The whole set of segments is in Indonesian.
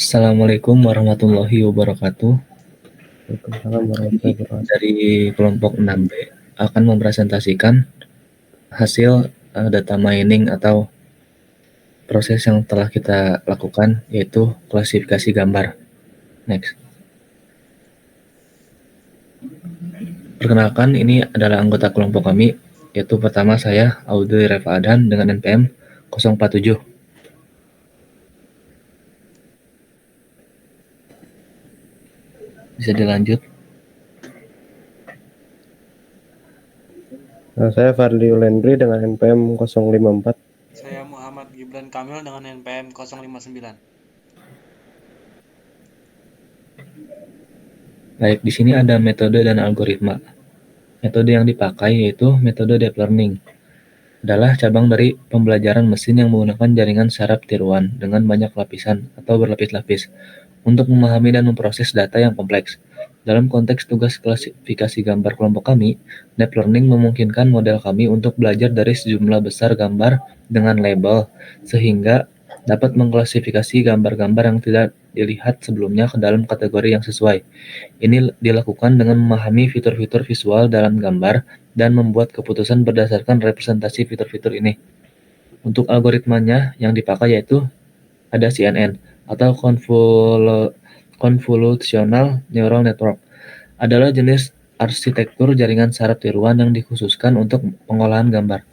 Assalamualaikum warahmatullahi wabarakatuh. Waalaikumsalam Kami warahmatullahi wabarakatuh. dari kelompok 6B akan mempresentasikan hasil data mining atau proses yang telah kita lakukan, yaitu klasifikasi gambar. Next. Perkenalkan, ini adalah anggota kelompok kami, yaitu pertama saya, Audrey Reva Adan dengan NPM 047. Bisa dilanjut. Saya Fadli Ulendri dengan NPM 054. Saya Muhammad Gibran Kamil dengan NPM 059. Baik, di sini ada metode dan algoritma. Metode yang dipakai yaitu metode deep learning. Adalah cabang dari pembelajaran mesin yang menggunakan jaringan saraf tiruan dengan banyak lapisan atau berlapis-lapis untuk memahami dan memproses data yang kompleks. Dalam konteks tugas klasifikasi gambar kelompok kami, deep learning memungkinkan model kami untuk belajar dari sejumlah besar gambar dengan label, sehingga dapat mengklasifikasi gambar-gambar yang tidak dilihat sebelumnya ke dalam kategori yang sesuai. Ini dilakukan dengan memahami fitur-fitur visual dalam gambar dan membuat keputusan berdasarkan representasi fitur-fitur ini. Untuk algoritmanya yang dipakai yaitu ada CNN atau Convolutional Neural Network. Adalah jenis arsitektur jaringan saraf tiruan yang dikhususkan untuk pengolahan gambar.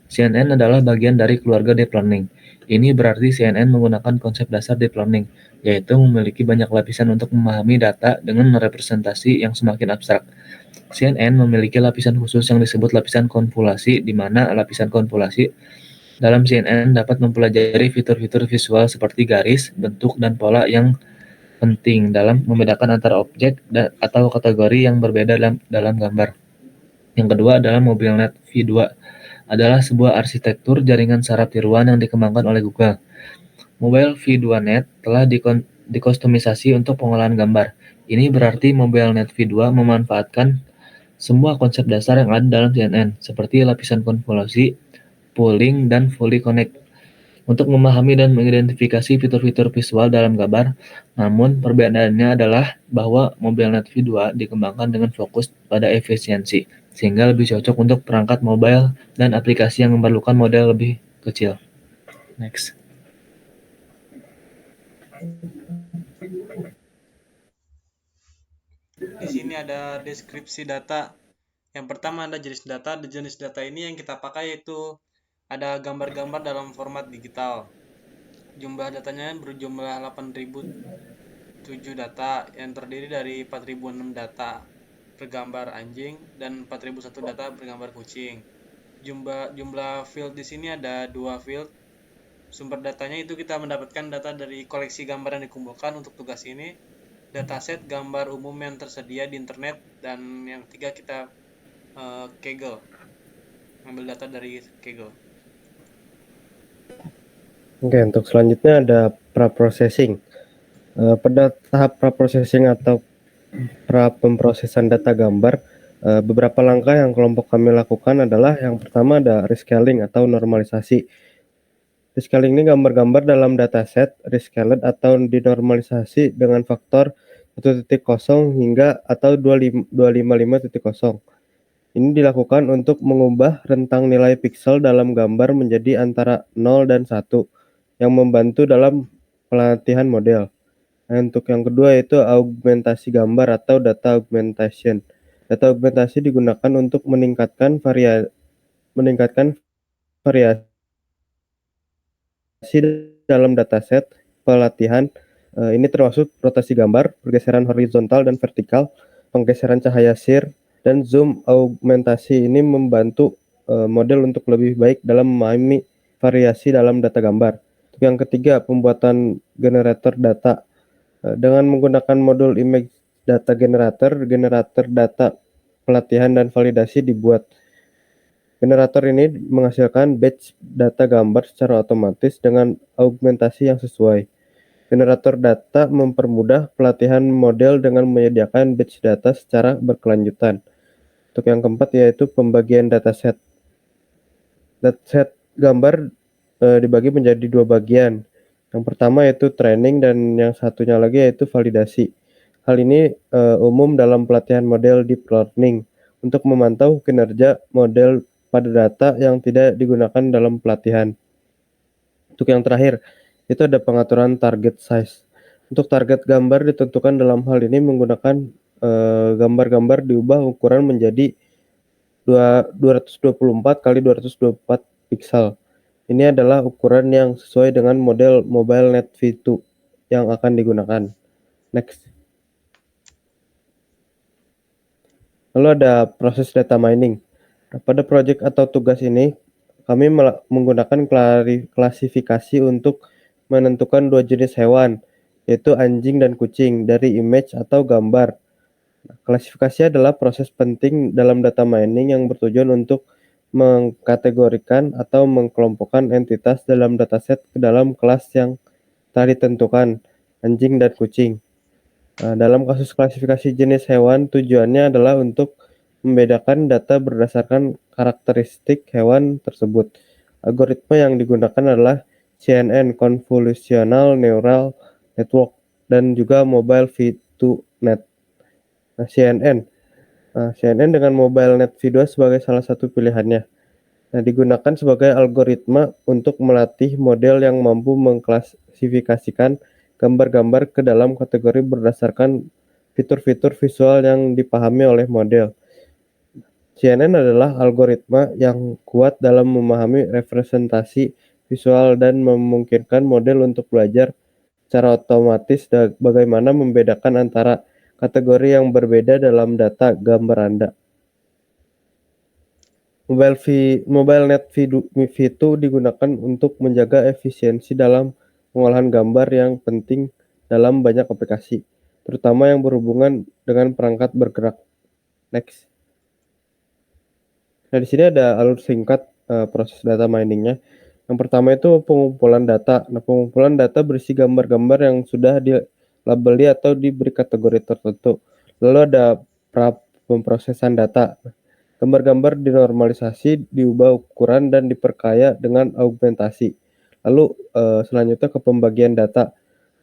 CNN adalah bagian dari keluarga deep learning. Ini berarti CNN menggunakan konsep dasar deep learning, yaitu memiliki banyak lapisan untuk memahami data dengan representasi yang semakin abstrak. CNN memiliki lapisan khusus yang disebut lapisan konvolasi, di mana lapisan konvolasi dalam CNN dapat mempelajari fitur-fitur visual seperti garis, bentuk, dan pola yang penting dalam membedakan antara objek atau kategori yang berbeda dalam gambar. Yang kedua adalah MobileNet V2, adalah sebuah arsitektur jaringan saraf tiruan yang dikembangkan oleh Google. Mobile V2Net telah dikostomisasi untuk pengolahan gambar. Ini berarti MobileNet V2 memanfaatkan semua konsep dasar yang ada dalam CNN, seperti lapisan konvolusi, pooling, dan fully connect, untuk memahami dan mengidentifikasi fitur-fitur visual dalam gambar. Namun, perbedaannya adalah bahwa MobileNet V2 dikembangkan dengan fokus pada efisiensi, sehingga lebih cocok untuk perangkat mobile dan aplikasi yang memerlukan model lebih kecil. Next. Di sini ada deskripsi data. Yang pertama ada jenis data. Di jenis data ini yang kita pakai yaitu ada gambar-gambar dalam format digital. Jumlah datanya berjumlah 8.007 data yang terdiri dari 4.006 data bergambar anjing dan 4.001 data bergambar kucing. Jumlah field di sini ada 2 field. Sumber datanya itu kita mendapatkan data dari koleksi gambar yang dikumpulkan untuk tugas ini, dataset gambar umum yang tersedia di internet, dan yang ketiga kita Kaggle, ambil data dari Kaggle. Oke, untuk selanjutnya ada pra-processing. Pada tahap pra-processing atau pra-pemprosesan data gambar, beberapa langkah yang kelompok kami lakukan adalah yang pertama ada rescaling atau normalisasi. Rescaling ini gambar-gambar dalam dataset rescaled atau dinormalisasi dengan faktor 1.0 hingga atau 255.0. Ini dilakukan untuk mengubah rentang nilai piksel dalam gambar menjadi antara 0 dan 1, yang membantu dalam pelatihan model. Nah, untuk yang kedua yaitu augmentasi gambar atau data augmentation. Data augmentasi digunakan untuk meningkatkan variasi dalam dataset pelatihan. Ini termasuk rotasi gambar, pergeseran horizontal dan vertikal, penggeseran cahaya shear, dan zoom. Augmentasi ini membantu model untuk lebih baik dalam memahami variasi dalam data gambar. Yang ketiga, pembuatan generator data. Dengan menggunakan modul image data generator data pelatihan dan validasi dibuat. Generator ini menghasilkan batch data gambar secara otomatis dengan augmentasi yang sesuai. Generator data mempermudah pelatihan model dengan menyediakan batch data secara berkelanjutan. Untuk yang keempat yaitu pembagian dataset. Dataset gambar dibagi menjadi 2 bagian. Yang pertama yaitu training dan yang satunya lagi yaitu validasi. Hal ini umum dalam pelatihan model deep learning untuk memantau kinerja model pada data yang tidak digunakan dalam pelatihan. Untuk yang terakhir, itu ada pengaturan target size. Untuk target gambar ditentukan dalam hal ini menggunakan gambar-gambar diubah ukuran menjadi 224 kali 224 piksel. Ini adalah ukuran yang sesuai dengan model MobileNet V2 yang akan digunakan. Next. Lalu ada proses data mining. Nah, pada proyek atau tugas ini, kami menggunakan klasifikasi untuk menentukan dua jenis hewan, yaitu anjing dan kucing, dari image atau gambar. Nah, klasifikasi adalah proses penting dalam data mining yang bertujuan untuk mengkategorikan atau mengkelompokkan entitas dalam dataset ke dalam kelas yang telah ditentukan, anjing dan kucing. Dalam kasus klasifikasi jenis hewan, tujuannya adalah untuk membedakan data berdasarkan karakteristik hewan tersebut. Algoritma yang digunakan adalah CNN (Convolutional Neural Network) dan juga Mobile V2Net. CNN dengan MobileNet V2 sebagai salah satu pilihannya. Digunakan sebagai algoritma untuk melatih model yang mampu mengklasifikasikan gambar-gambar ke dalam kategori berdasarkan fitur-fitur visual yang dipahami oleh model. CNN adalah algoritma yang kuat dalam memahami representasi visual dan memungkinkan model untuk belajar secara otomatis bagaimana membedakan antara kategori yang berbeda dalam data gambar Anda. MobileNet V2 digunakan untuk menjaga efisiensi dalam pengolahan gambar yang penting dalam banyak aplikasi, terutama yang berhubungan dengan perangkat bergerak. Next. Nah, di sini ada alur singkat proses data miningnya. Yang pertama itu pengumpulan data. Nah, pengumpulan data berisi gambar-gambar yang sudah dilabeli atau diberi kategori tertentu. Lalu ada pemrosesan data. Gambar-gambar dinormalisasi, diubah ukuran, dan diperkaya dengan augmentasi. Lalu selanjutnya ke pembagian data.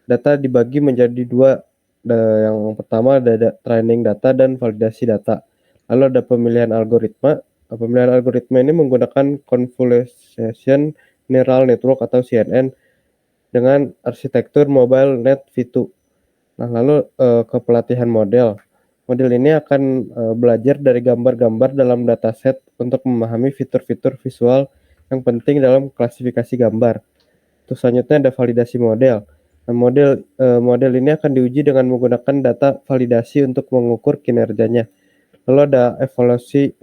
Data dibagi menjadi dua. Yang pertama ada training data dan validasi data. Lalu ada pemilihan algoritma. Pemilihan algoritma ini menggunakan Convolutional Neural Network atau CNN dengan arsitektur MobileNet V2. Nah, lalu ke pelatihan model. Model ini akan belajar dari gambar-gambar dalam dataset untuk memahami fitur-fitur visual yang penting dalam klasifikasi gambar. Terus selanjutnya ada validasi model. Nah, model ini akan diuji dengan menggunakan data validasi untuk mengukur kinerjanya. Lalu ada evaluasi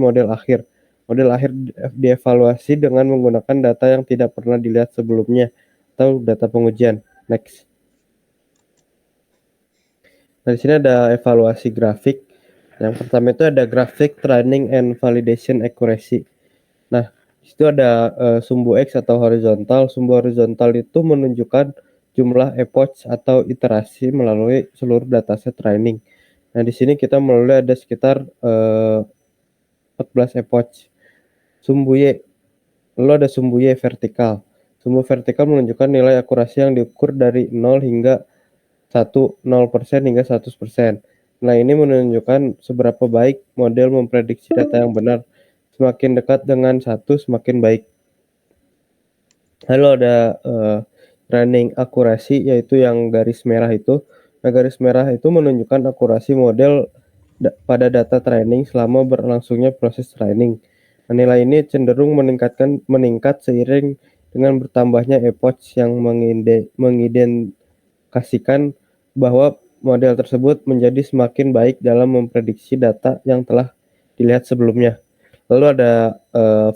model akhir. Model akhir dievaluasi dengan menggunakan data yang tidak pernah dilihat sebelumnya atau data pengujian. Next. Nah, di sini ada evaluasi grafik. Yang pertama itu ada graphic training and validation accuracy. Nah, di situ ada sumbu X atau horizontal. Sumbu horizontal itu menunjukkan jumlah epoch atau iterasi melalui seluruh dataset training. Nah, di sini kita melalui ada sekitar 14 epoch. Sumbu Y. Lalu ada sumbu Y vertikal. Sumbu vertikal menunjukkan nilai akurasi yang diukur dari 0 hingga 0% hingga 100%. Nah, ini menunjukkan seberapa baik model memprediksi data yang benar. Semakin dekat dengan 1, semakin baik. Lalu ada training akurasi, yaitu yang garis merah itu. Nah, garis merah itu menunjukkan akurasi model pada data training selama berlangsungnya proses training. Nah, nilai ini cenderung meningkat seiring dengan bertambahnya epoch yang mengidentifikasikan bahwa model tersebut menjadi semakin baik dalam memprediksi data yang telah dilihat sebelumnya. Lalu ada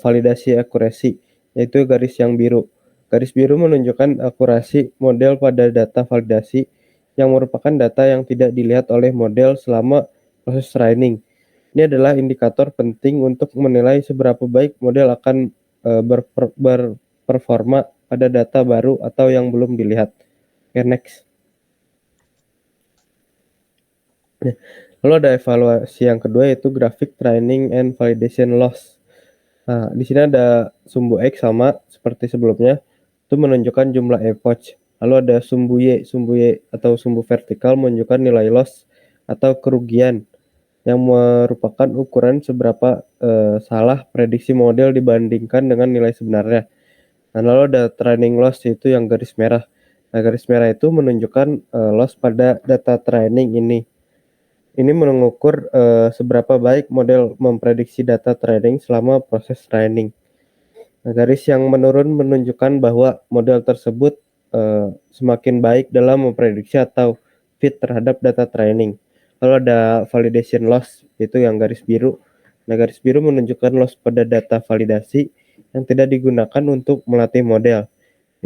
validasi akurasi, yaitu garis yang biru. Garis biru menunjukkan akurasi model pada data validasi yang merupakan data yang tidak dilihat oleh model selama proses training. Ini adalah indikator penting untuk menilai seberapa baik model akan berperforma pada data baru atau yang belum dilihat. Okay, next. Lalu ada evaluasi yang kedua yaitu graphic training and validation loss. Nah, di sini ada sumbu X sama seperti sebelumnya. itu menunjukkan jumlah epoch. Lalu ada sumbu Y atau sumbu vertikal menunjukkan nilai loss atau kerugian yang merupakan ukuran seberapa salah prediksi model dibandingkan dengan nilai sebenarnya. Nah, lalu ada training loss, itu yang garis merah. Nah, garis merah itu menunjukkan loss pada data training ini. Ini mengukur seberapa baik model memprediksi data training selama proses training. Nah, garis yang menurun menunjukkan bahwa model tersebut semakin baik dalam memprediksi atau fit terhadap data training. Lalu ada validation loss, itu yang garis biru. Nah, garis biru menunjukkan loss pada data validasi yang tidak digunakan untuk melatih model.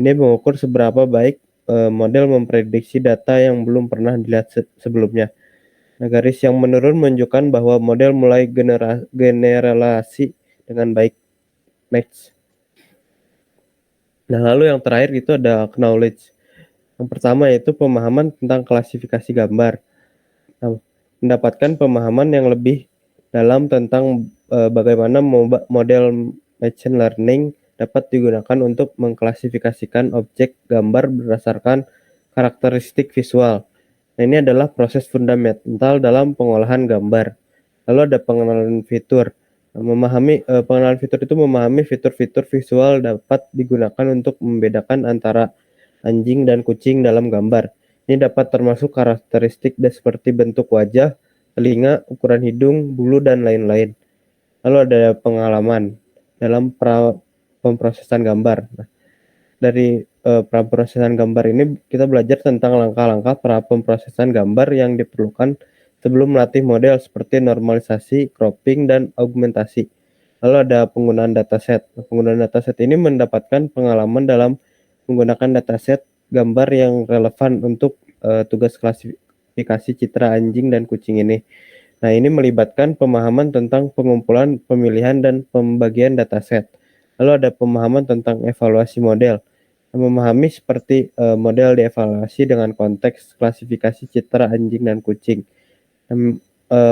Ini mengukur seberapa baik model memprediksi data yang belum pernah dilihat sebelumnya. Nah, garis yang menurun menunjukkan bahwa model mulai generalisasi dengan baik. Next. Nah, lalu yang terakhir itu ada knowledge. Yang pertama yaitu pemahaman tentang klasifikasi gambar. Nah, mendapatkan pemahaman yang lebih dalam tentang bagaimana model machine learning dapat digunakan untuk mengklasifikasikan objek gambar berdasarkan karakteristik visual. Nah, ini adalah proses fundamental dalam pengolahan gambar. Lalu ada pengenalan fitur. Pengenalan fitur itu memahami fitur-fitur visual dapat digunakan untuk membedakan antara anjing dan kucing dalam gambar. Ini dapat termasuk karakteristik seperti bentuk wajah, telinga, ukuran hidung, bulu, dan lain-lain. Lalu ada pengalaman dalam pemrosesan gambar. Nah, dari pemrosesan gambar ini kita belajar tentang langkah-langkah pemrosesan gambar yang diperlukan sebelum melatih model seperti normalisasi, cropping, dan augmentasi. Lalu ada penggunaan dataset. Penggunaan dataset ini mendapatkan pengalaman dalam menggunakan dataset gambar yang relevan untuk tugas klasifikasi citra anjing dan kucing ini. Nah, ini melibatkan pemahaman tentang pengumpulan, pemilihan, dan pembagian dataset. Lalu ada pemahaman tentang evaluasi model. Memahami seperti model dievaluasi dengan konteks klasifikasi citra anjing dan kucing.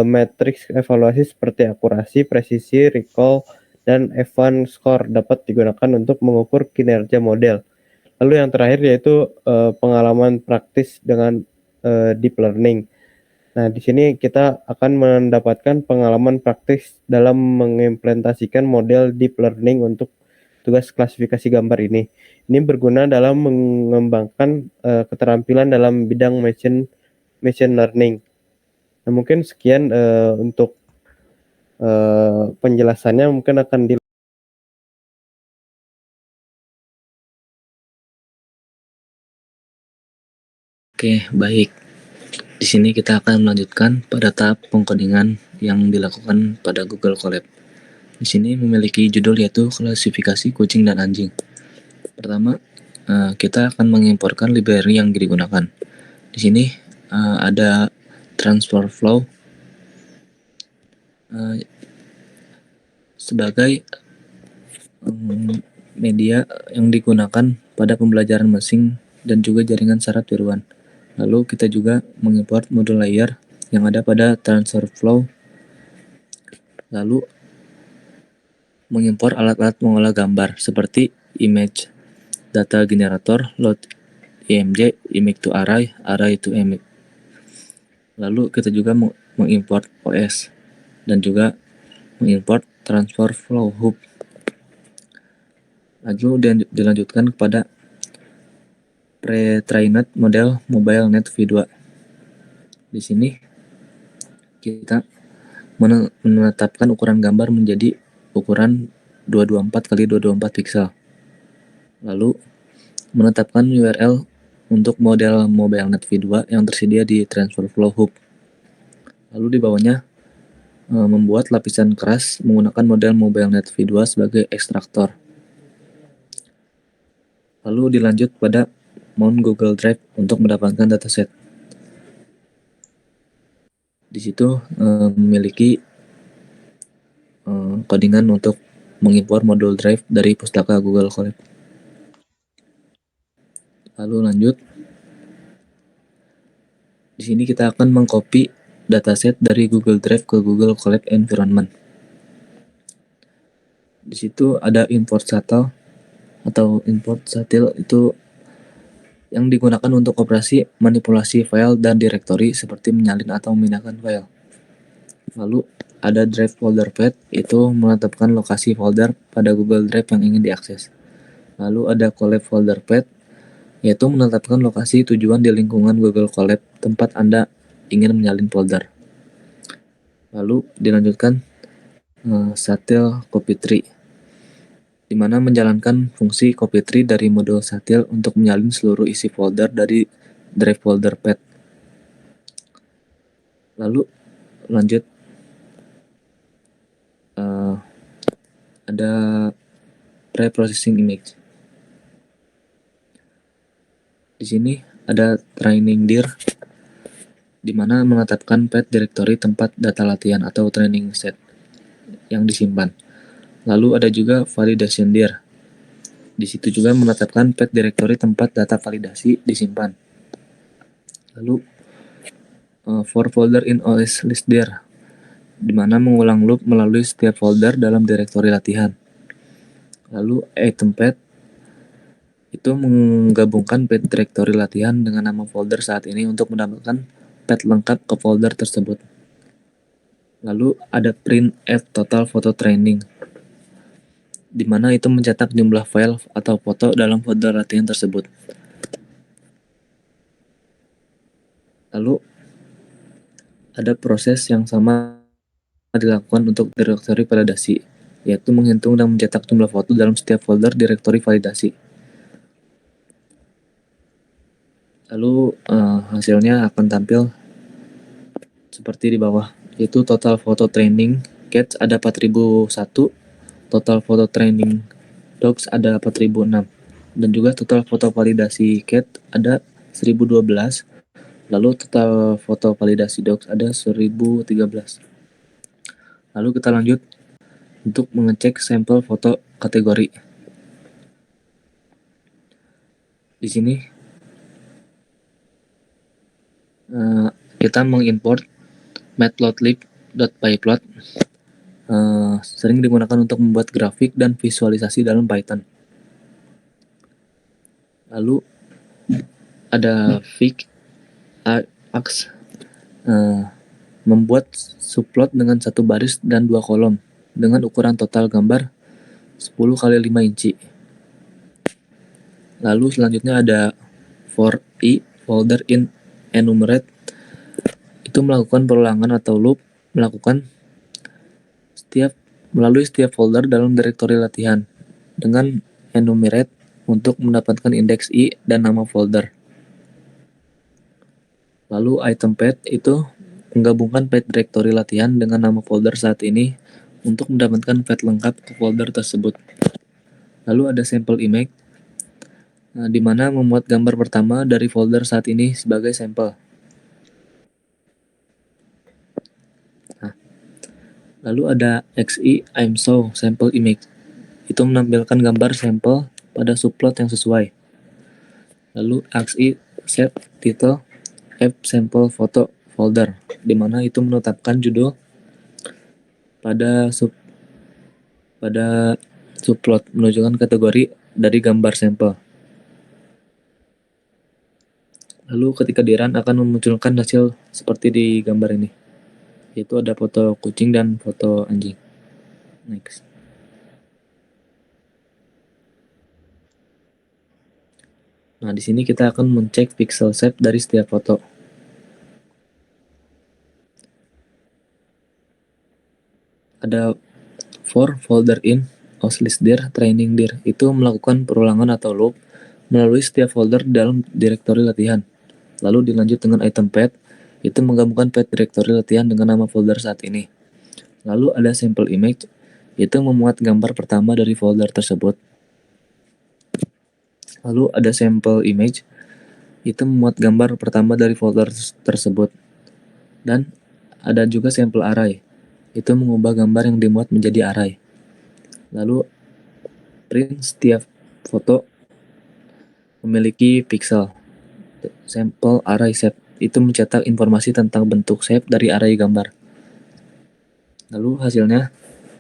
Matriks evaluasi seperti akurasi, presisi, recall, dan F1 score dapat digunakan untuk mengukur kinerja model. Lalu yang terakhir yaitu pengalaman praktis dengan deep learning. Nah, di sini kita akan mendapatkan pengalaman praktis dalam mengimplementasikan model deep learning untuk tugas klasifikasi gambar ini. Ini berguna dalam mengembangkan keterampilan dalam bidang machine learning. Nah, mungkin sekian untuk penjelasannya, mungkin akan di Oke, baik. Di sini kita akan melanjutkan pada tahap pengkodingan yang dilakukan pada Google Colab. Di sini memiliki judul yaitu klasifikasi kucing dan anjing. Pertama, kita akan mengimporkan library yang digunakan. Di sini ada TransferFlow sebagai media yang digunakan pada pembelajaran mesin dan juga jaringan syarat tiruan. Lalu kita juga mengimport modul layer yang ada pada TransferFlow. Lalu mengimport alat-alat mengolah gambar seperti image data generator, load img, image to array, array to image. Lalu kita juga mengimport OS dan juga mengimport TransferFlow hub. Lalu dilanjutkan kepada pre-trained model mobile net v2. Di sini kita menetapkan ukuran gambar menjadi ukuran 224 x 224 pixel. Lalu menetapkan URL untuk model mobile net v2 yang tersedia di TransferFlow hub. Lalu di bawahnya membuat lapisan keras menggunakan model mobile net v2 sebagai ekstraktor. Lalu dilanjut pada mount Google Drive untuk mendapatkan dataset. Di situ memiliki codingan untuk mengimpor modul drive dari pustaka Google Colab. Lalu lanjut. Di sini kita akan mengcopy dataset dari Google Drive ke Google Colab Environment. Di situ ada import shuttle atau import satil itu yang digunakan untuk operasi manipulasi file dan direktori seperti menyalin atau memindahkan file. Lalu ada drive folder path, itu menetapkan lokasi folder pada Google Drive yang ingin diakses. Lalu ada collab folder path, yaitu menetapkan lokasi tujuan di lingkungan Google Colab tempat Anda ingin menyalin folder. Lalu dilanjutkan satil copy tree, di mana menjalankan fungsi copy tree dari modul satil untuk menyalin seluruh isi folder dari drive folder path. Lalu lanjut ada pre-processing image. Di sini ada training dir, di mana menetapkan path directory tempat data latihan atau training set yang disimpan. Lalu ada juga validation dir. Di situ juga menetapkan path directory tempat data validasi disimpan. Lalu for folder in OS list dir, di mana mengulang loop melalui setiap folder dalam direktori latihan. Lalu item path itu menggabungkan path directory latihan dengan nama folder saat ini untuk mendapatkan path lengkap ke folder tersebut. Lalu ada printf total photo training, di mana itu mencetak jumlah file atau foto dalam folder latihan tersebut. Lalu ada proses yang sama dilakukan untuk direktori validasi, yaitu menghitung dan mencetak jumlah foto dalam setiap folder direktori validasi. Lalu hasilnya akan tampil seperti di bawah, yaitu total foto training catch ada 4001, total foto training docs ada 4006, dan juga total foto validasi cat ada 1012, lalu total foto validasi docs ada 1013. Lalu kita lanjut untuk mengecek sampel foto kategori. Di sini kita mengimport matplotlib.pyplot, sering digunakan untuk membuat grafik dan visualisasi dalam Python. Lalu ada fig ax, membuat subplot dengan satu baris dan dua kolom dengan ukuran total gambar 10 x 5 inci. Lalu selanjutnya ada for i folder in enumerate, itu melakukan perulangan atau loop melalui setiap folder dalam direktori latihan dengan enumerate untuk mendapatkan indeks i dan nama folder. Lalu item path itu menggabungkan path direktori latihan dengan nama folder saat ini untuk mendapatkan path lengkap ke folder tersebut. Lalu ada sample image, di mana memuat gambar pertama dari folder saat ini sebagai sampel. Lalu ada xi imshow sample image, itu menampilkan gambar sampel pada subplot yang sesuai. Lalu xi set title app sample photo folder, di mana itu menetapkan judul pada subplot menunjukkan kategori dari gambar sampel. Lalu ketika di run akan memunculkan hasil seperti di gambar ini, yaitu ada foto kucing dan foto anjing. Next. Nah, di sini kita akan mencek pixel shape dari setiap foto. Ada for folder in OSList dir training dir, itu melakukan perulangan atau loop melalui setiap folder dalam direktori latihan. Lalu dilanjut dengan item path, itu menggabungkan path direktori latihan dengan nama folder saat ini. Lalu ada sample image, itu memuat gambar pertama dari folder tersebut. Lalu ada sample image, itu memuat gambar pertama dari folder tersebut. Dan ada juga sample array, itu mengubah gambar yang dimuat menjadi array. Lalu print setiap foto memiliki pixel. Sample array shape, itu mencetak informasi tentang bentuk shape dari array gambar. Lalu hasilnya,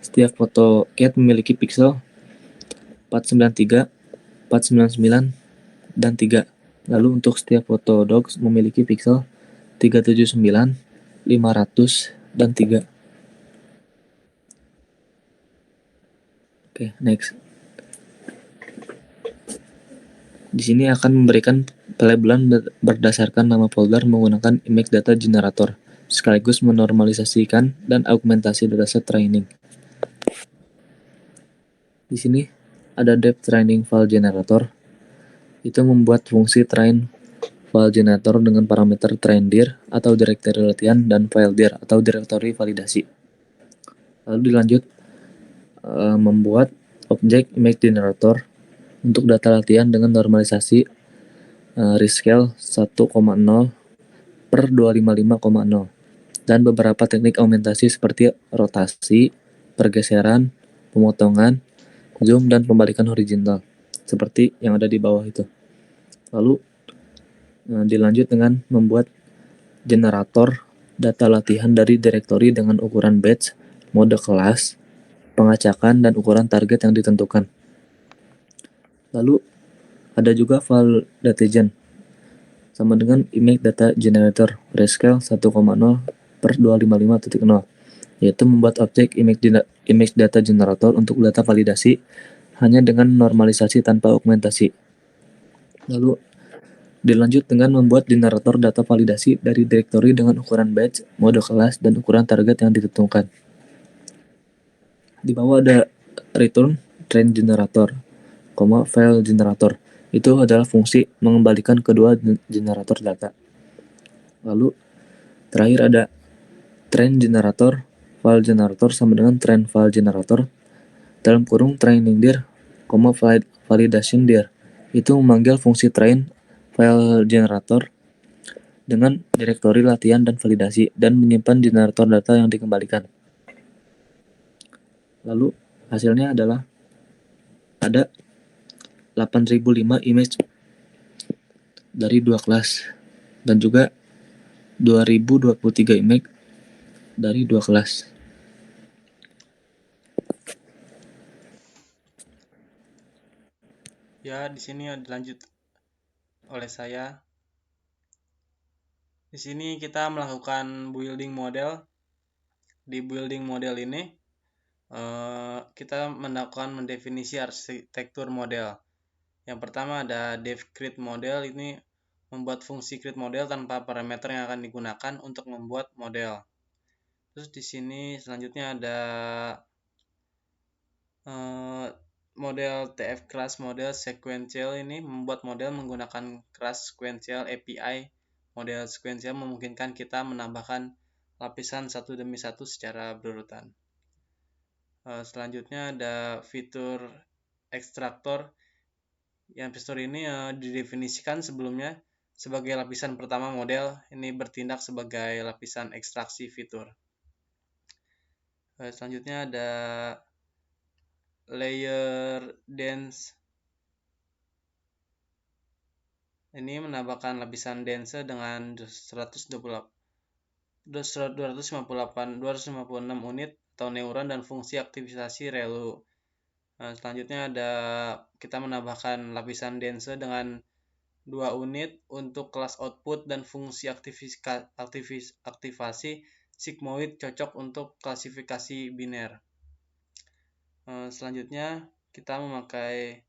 setiap foto cat memiliki pixel 493 499, dan 3. Lalu untuk setiap foto docs memiliki pixel 379, 500, dan 3. Oke, next. Di sini akan memberikan pelabelan berdasarkan nama folder menggunakan image data generator, sekaligus menormalisasikan dan augmentasi dataset training. Di sini ada depth training file generator. Itu membuat fungsi train file generator dengan parameter train_dir atau direktori latihan dan file_dir atau direktori validasi. Lalu dilanjut membuat objek image generator untuk data latihan dengan normalisasi rescale 1,0 per 255,0 dan beberapa teknik augmentasi seperti rotasi, pergeseran, pemotongan, zoom, dan pembalikan horizontal seperti yang ada di bawah itu. Lalu dilanjut dengan membuat generator data latihan dari direktori dengan ukuran batch, mode kelas, pengacakan, dan ukuran target yang ditentukan. Lalu ada juga file datagen sama dengan image data generator rescale 1,0 per 255.0, yaitu membuat objek image data generator untuk data validasi hanya dengan normalisasi tanpa augmentasi. Lalu dilanjut dengan membuat generator data validasi dari direktori dengan ukuran batch, mode kelas, dan ukuran target yang ditentukan. Di bawah ada return train generator, file generator. Itu adalah fungsi mengembalikan kedua generator data. Lalu terakhir ada train generator, file generator sama dengan train file generator dalam kurung training dir, validation dir. Itu memanggil fungsi train file generator dengan direktori latihan dan validasi dan menyimpan generator data yang dikembalikan. Lalu hasilnya adalah ada 8005 image dari 2 kelas dan juga 2023 image dari 2 kelas. Ya, di sini dilanjut oleh saya. Di sini kita melakukan building model. Di building model ini kita melakukan mendefinisi arsitektur model. Yang pertama ada def create model, ini membuat fungsi create model tanpa parameter yang akan digunakan untuk membuat model. Terus di sini selanjutnya ada model TF class model sequential, ini membuat model menggunakan class sequential API. Model sequential memungkinkan kita menambahkan lapisan satu demi satu secara berurutan. Selanjutnya ada fitur ekstraktor. Yang fitur ini didefinisikan sebelumnya sebagai lapisan pertama model, ini bertindak sebagai lapisan ekstraksi fitur. Selanjutnya ada layer dense. Ini menambahkan lapisan dense dengan 256 unit atau neuron dan fungsi aktivasi relu. Selanjutnya ada kita menambahkan lapisan dense dengan 2 unit untuk kelas output dan fungsi aktivasi sigmoid cocok untuk klasifikasi biner. Selanjutnya kita memakai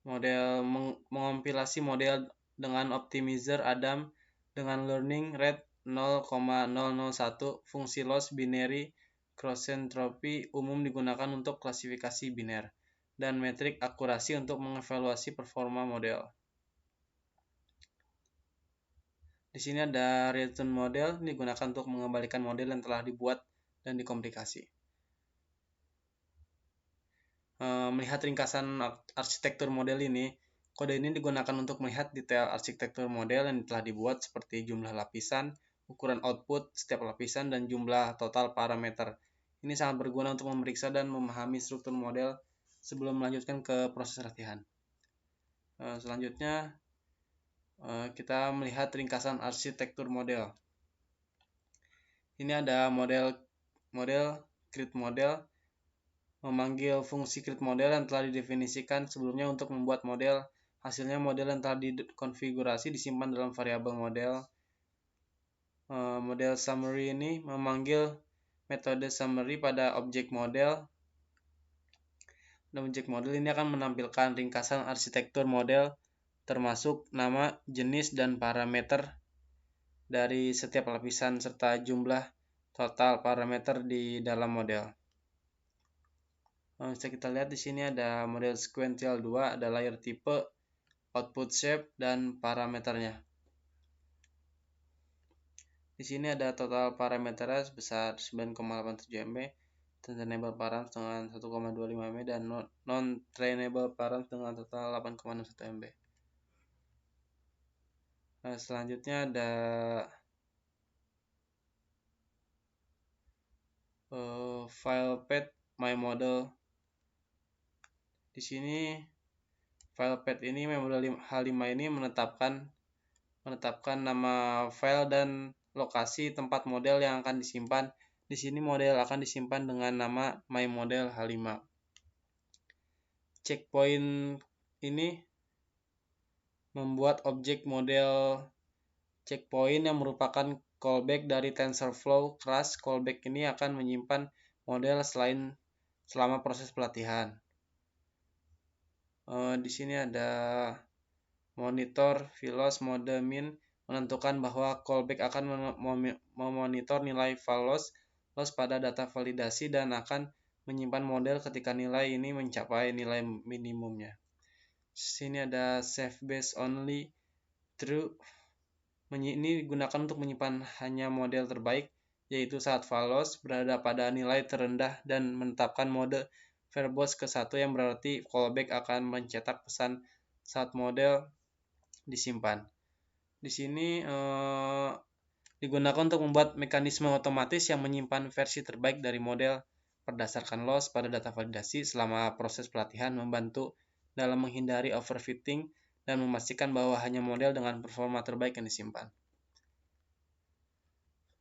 model mengompilasi model dengan optimizer Adam dengan learning rate 0,001. Fungsi loss binary cross entropy umum digunakan untuk klasifikasi biner dan metrik akurasi untuk mengevaluasi performa model. Di sini ada return model, ini digunakan untuk mengembalikan model yang telah dibuat dan dikomplikasi. Melihat ringkasan arsitektur model ini, kode ini digunakan untuk melihat detail arsitektur model yang telah dibuat seperti jumlah lapisan, ukuran output setiap lapisan, dan jumlah total parameter. Ini sangat berguna untuk memeriksa dan memahami struktur model sebelum melanjutkan ke proses latihan. Selanjutnya, kita melihat ringkasan arsitektur model. Ini ada model create model. memanggil fungsi create model yang telah didefinisikan sebelumnya untuk membuat model. Hasilnya model yang telah dikonfigurasi disimpan dalam variabel model. Model summary ini memanggil metode summary pada objek model. Dan objek model ini akan menampilkan ringkasan arsitektur model termasuk nama, jenis, dan parameter dari setiap lapisan serta jumlah total parameter di dalam model. Bisa kita lihat di sini ada model sequential 2, ada layer type, output shape, dan parameternya. Di sini ada total parameternya sebesar 9,87 MB, trainable params dengan 1,25 MB, dan non-trainable params dengan total 8,61 MB. Selanjutnya ada file path my model. Di sini file path ini model H5 ini menetapkan nama file dan lokasi tempat model yang akan disimpan. Di sini model akan disimpan dengan nama my model H5. Checkpoint ini membuat objek model checkpoint yang merupakan callback dari TensorFlow class. Callback ini akan menyimpan model selama proses pelatihan. Di sini ada monitor veloc mode min menentukan bahwa callback akan memonitor nilai loss pada data validasi dan akan menyimpan model ketika nilai ini mencapai nilai minimumnya. Di sini ada save base only true. Ini digunakan untuk menyimpan hanya model terbaik, yaitu saat loss berada pada nilai terendah, dan menetapkan mode verbose ke 1 yang berarti callback akan mencetak pesan saat model disimpan. Di sini digunakan untuk membuat mekanisme otomatis yang menyimpan versi terbaik dari model berdasarkan loss pada data validasi selama proses pelatihan, membantu dalam menghindari overfitting dan memastikan bahwa hanya model dengan performa terbaik yang disimpan.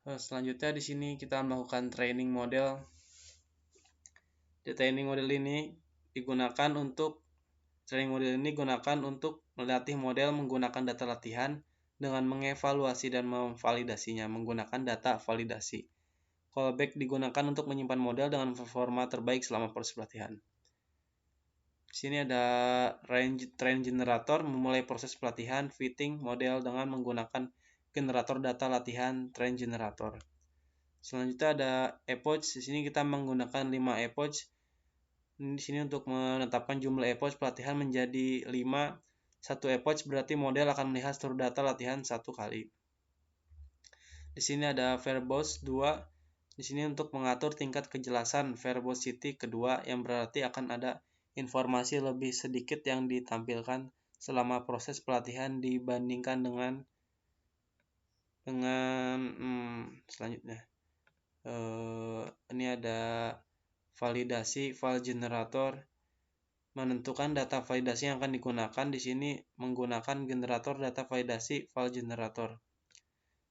Selanjutnya di sini kita melakukan training model. Training model ini digunakan untuk melatih model menggunakan data latihan dengan mengevaluasi dan memvalidasinya menggunakan data validasi. Callback digunakan untuk menyimpan model dengan performa terbaik selama proses pelatihan. Di sini ada train generator memulai proses pelatihan fitting model dengan menggunakan generator data latihan train generator. Selanjutnya ada epoch. Di sini kita menggunakan 5 epoch. Di sini untuk menetapkan jumlah epoch pelatihan menjadi 5. 1 epoch berarti model akan melihat seluruh data latihan 1 kali. Di sini ada verbose 2. Di sini untuk mengatur tingkat kejelasan verbosity kedua, yang berarti akan ada informasi lebih sedikit yang ditampilkan selama proses pelatihan dibandingkan dengan selanjutnya. Ini ada validasi file generator, menentukan data validasi yang akan digunakan. Di sini menggunakan generator data validasi file generator.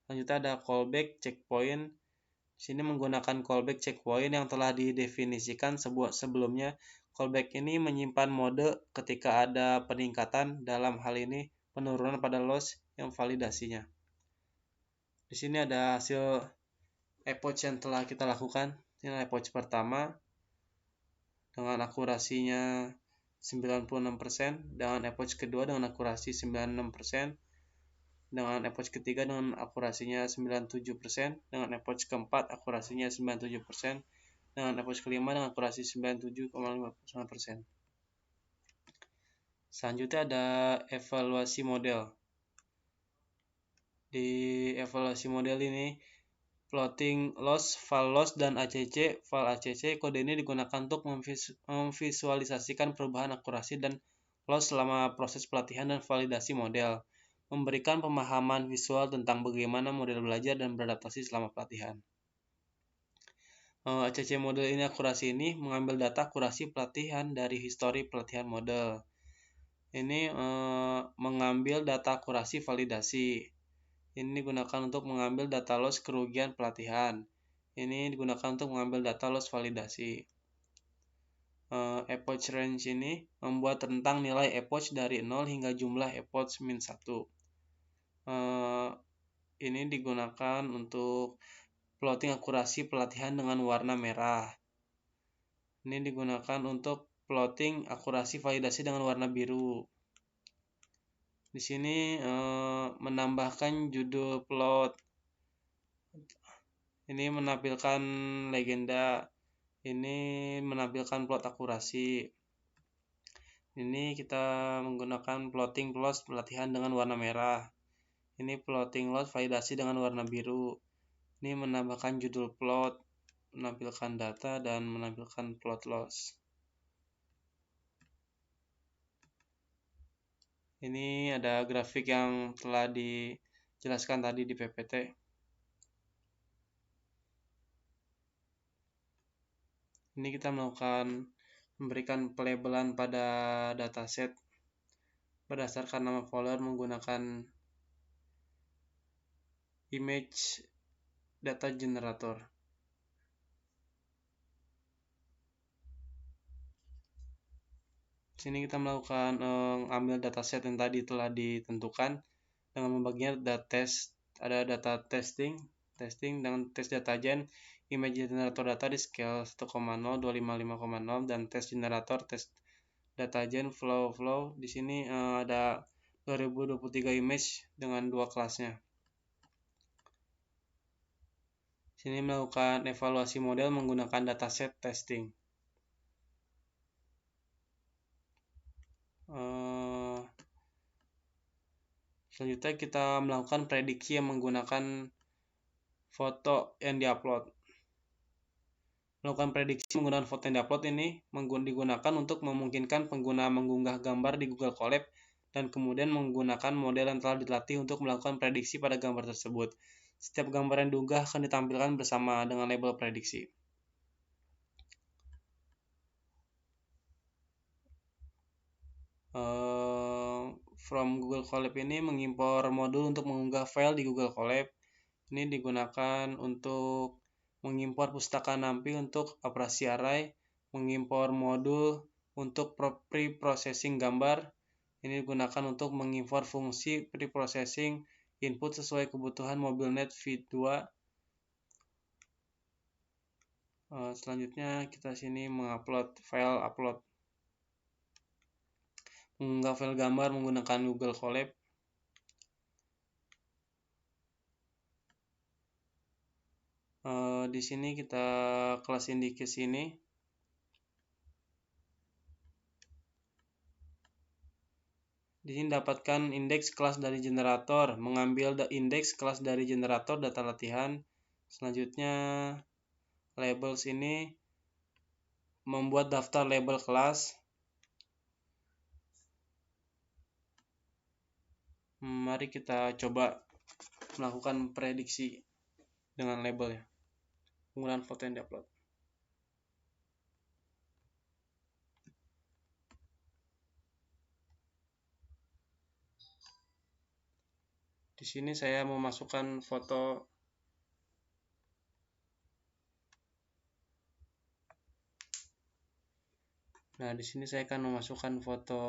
Selanjutnya ada callback checkpoint. Di sini menggunakan callback checkpoint yang telah didefinisikan sebelumnya. Callback ini menyimpan mode ketika ada peningkatan, dalam hal ini penurunan pada loss yang validasinya. Di sini ada hasil epoch yang telah kita lakukan. Ini epoch pertama dengan akurasinya 96%, dengan epoch kedua dengan akurasi 96%, dengan epoch ketiga dengan akurasinya 97%, dengan epoch keempat akurasinya 97%, dengan epoch kelima dengan akurasi 97,5%. Selanjutnya ada evaluasi model. Di evaluasi model ini, plotting loss, file loss, dan ACC. File ACC kode ini digunakan untuk memvisualisasikan perubahan akurasi dan loss selama proses pelatihan dan validasi model, memberikan pemahaman visual tentang bagaimana model belajar dan beradaptasi selama pelatihan. ACC model ini akurasi ini mengambil data akurasi pelatihan dari histori pelatihan model. Ini mengambil data akurasi validasi. Ini digunakan untuk mengambil data loss kerugian pelatihan. Ini digunakan untuk mengambil data loss validasi. epoch range ini membuat rentang nilai epoch dari 0 hingga jumlah epoch min 1. Ini digunakan untuk plotting akurasi pelatihan dengan warna merah. Ini digunakan untuk plotting akurasi validasi dengan warna biru. Di sini menambahkan judul plot. Ini menampilkan legenda. Ini menampilkan plot akurasi. Ini kita menggunakan plotting plot pelatihan dengan warna merah. Ini plotting loss validasi dengan warna biru. Ini menambahkan judul plot, menampilkan data, dan menampilkan plot loss. Ini ada grafik yang telah dijelaskan tadi di PPT. Ini kita memberikan pelabelan pada dataset berdasarkan nama folder menggunakan image data generator. Sini kita melakukan ambil dataset yang tadi telah ditentukan dengan membaginya ada data testing dengan test data gen, image generator data di scale 1,0, 255,0 dan test generator test data gen flow. Di sini ada 2023 image dengan 2 kelasnya. Sini melakukan evaluasi model menggunakan dataset testing. Selanjutnya kita melakukan prediksi yang menggunakan foto yang diupload. Melakukan prediksi menggunakan foto yang diupload ini digunakan untuk memungkinkan pengguna mengunggah gambar di Google Colab dan kemudian menggunakan model yang telah dilatih untuk melakukan prediksi pada gambar tersebut. Setiap gambar yang diunggah akan ditampilkan bersama dengan label prediksi. From Google Colab ini mengimpor modul untuk mengunggah file di Google Colab. Ini digunakan untuk mengimpor pustaka nampi untuk operasi array, mengimpor modul untuk pre-processing gambar. Ini digunakan untuk mengimpor fungsi pre-processing input sesuai kebutuhan MobileNet V2. Selanjutnya kita sini mengupload file upload. Mengunggah file gambar menggunakan Google Colab. Di sini kita kelas indeks ini. Di sini dapatkan indeks kelas dari generator, mengambil indeks kelas dari generator data latihan. Selanjutnya labels ini membuat daftar label kelas. Mari kita coba melakukan prediksi dengan label ya, penggunaan foto yang diupload. Di sini saya memasukkan foto di sini saya akan memasukkan foto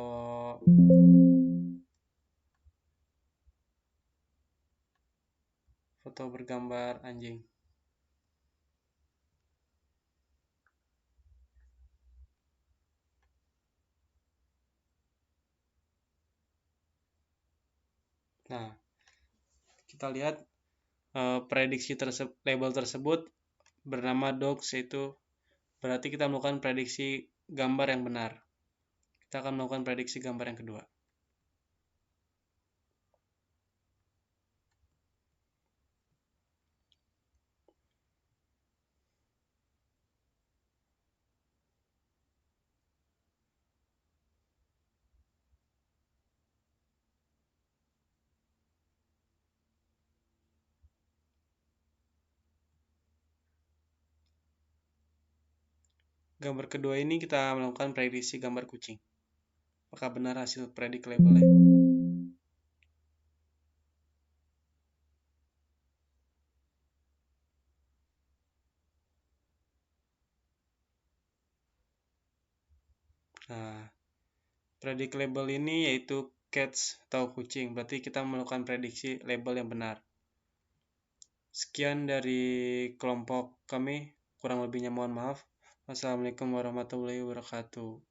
bergambar anjing. Nah, kita lihat prediksi label tersebut bernama dogs, yaitu berarti kita melakukan prediksi gambar yang benar. Kita akan melakukan prediksi gambar yang kedua. Gambar kedua ini kita melakukan prediksi gambar kucing. Apakah benar hasil predik labelnya? Nah, predik label ini yaitu cats atau kucing, berarti kita melakukan prediksi label yang benar. Sekian dari kelompok kami, kurang lebihnya mohon maaf. Wassalamualaikum warahmatullahi wabarakatuh.